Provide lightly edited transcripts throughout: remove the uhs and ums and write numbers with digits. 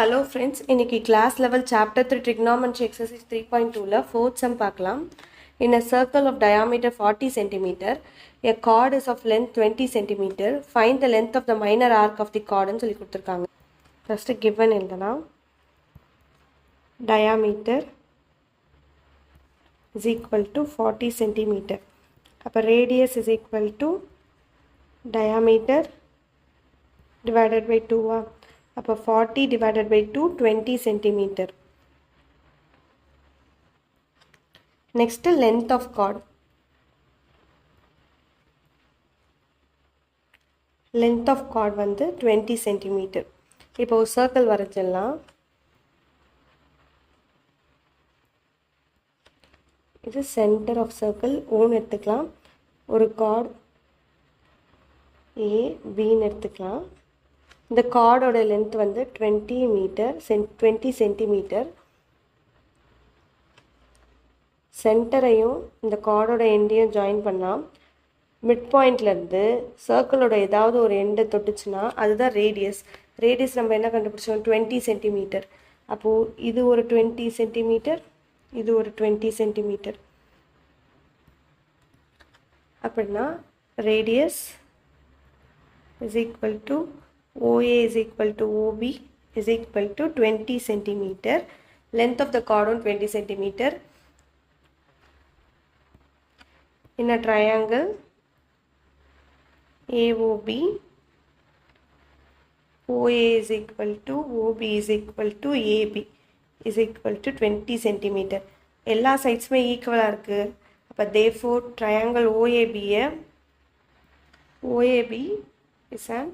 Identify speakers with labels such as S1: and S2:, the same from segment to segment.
S1: Hello friends, இன்னைக்கு class level chapter 3 trigonometry exercise 3.2ல fourth sum பார்க்கலாம். In a circle of diameter 40 cm, a chord is of length 20 cm. Find the length of the minor arc of the chord ன்னு சொல்லி கொடுத்திருக்காங்க. First given எழுதலாம். Diameter is equal to 40 cm. அப்ப radius is equal to diameter divided by 2 அப்போ 40 divided by 2 20 centimeter. Next length of chord. Length of chord வந்து 20 centimeter. இப்போ ஒரு circle வரைஞ்சிடலாம். இது center of circle O எடுத்துக்கலாம். ஒரு chord A B எடுத்துக்கலாம். இந்த கார்டோட லென்த் வந்து 20 சென்டிமீட்டர். சென்டரையும் இந்த கார்டோட எண்டையும் ஜாயின் பண்ணால் மிட் பாயிண்ட்லேருந்து சர்க்கிளோட ஏதாவது ஒரு எண்டை தொட்டுச்சுன்னா அதுதான் ரேடியஸ். ரேடியஸ் நம்ம என்ன கண்டுபிடிச்சோம்? 20 சென்டிமீட்டர். அப்போது இது ஒரு 20 சென்டிமீட்டர், இது ஒரு 20 சென்டிமீட்டர். அப்படின்னா radius is equal to OA is equal to OB is equal to 20 centimeter. Length of the chord on 20 centimeter. In a triangle AOB, OA is equal to OB is equal to AB is equal to 20 centimeter. எல்லா சைட்ஸுமே ஈக்குவலாக இருக்குது. அப்போ therefore triangle OAB is an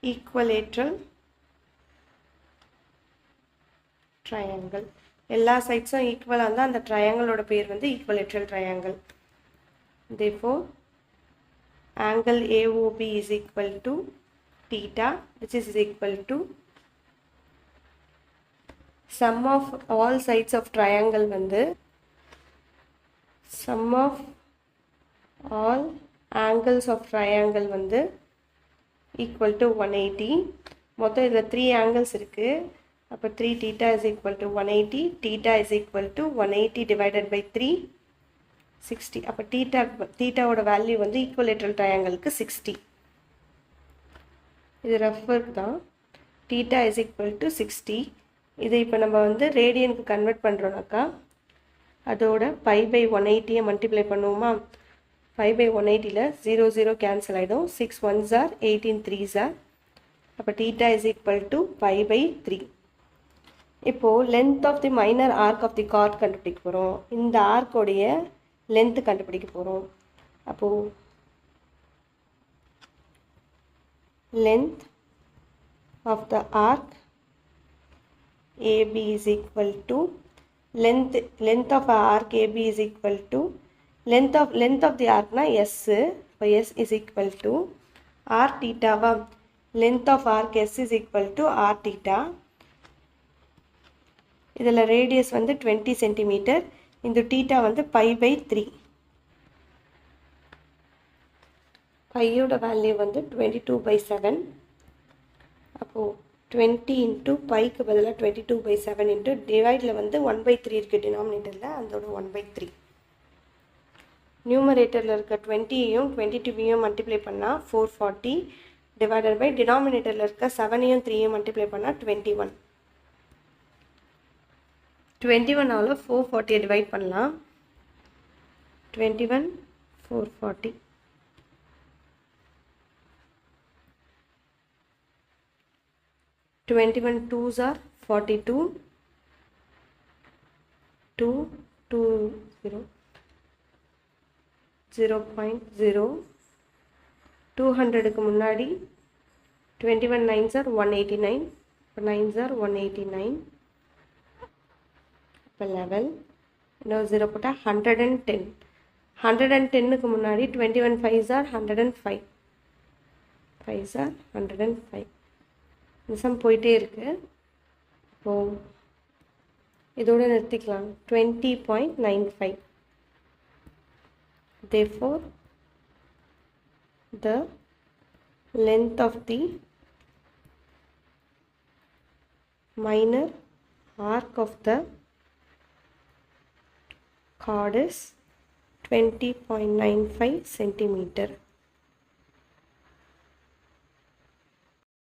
S1: equilateral triangle. எல்லா சைட்ஸும் ஈக்குவலாக இருந்தால் அந்த ட்ரையாங்கிளோட பேர் வந்து equilateral triangle. Therefore angle AOB is equal to theta, which is equal to sum of all sides of triangle வந்து sum of all angles of triangle வந்து equal to 180. மொத்தம் இதில் 3 angles இருக்குது. அப்போ 3 theta is equal to 180. Theta is equal to 180 divided by 3 60. அப்போ thetaவோட value வந்து equilateral ட்ரையாங்கிளுக்கு 60. இது rough work தான். theta is equal to 60. இதை இப்போ நம்ம வந்து ரேடியனுக்கு கன்வெர்ட் பண்ணுறோம்னாக்கா அதோட பை பை 180 மல்டிப்ளை பண்ணுவோமா? 5 by 180ல 0 0 கேன்சல் ஆகிடும். 6 1s are 18 3s are. அப்போ theta is equal to pi by 3. இப்போது length of the minor arc of the chord கண்டுபிடிக்க போகிறோம். இந்த ஆர்க்கோடைய லென்த்து கண்டுபிடிக்க போகிறோம். அப்போது length of the arc AB is equal to length of arc AB is equal to length of the arc na S. So S is equal to r theta. Length of arc S is equal to r theta. இதில் radius வந்து 20 centimetre. இந்த theta வந்து pi by 3. பையோட value வந்து 22/7. அப்போது 20 into bike பதிலாக 22/7 into டிவைடில் வந்து 1/3 இருக்குது டினாமினேட்டரில், அதோட 1/3. நியூமரேட்டரில் இருக்க 20யும் 22யும் மல்டிப்ளை பண்ணால் 440 டிவைடட் பை டினாமினேட்டரில் இருக்க 7யும் 3யும் மல்டிப்ளை பண்ணால் 21. 21ஆல் 440 டிவைட் பண்ணலாம். 21 440. 21 2s are 42. 2 2 0 0.0. 200க்கு முன்னாடி 21 9s are 189. இப்போ 9s are 189. இப்போ 11. இன்னும் 0 போட்டால் 110. 110க்கு முன்னாடி 21 5s are 105. 5s are 105. இந்த சம் போயிட்டே இருக்குது. இப்போது இதோடு நிறுத்திக்கலாம். 20.95. Therefore the length of the minor arc of the chord is 20.95 centimeter.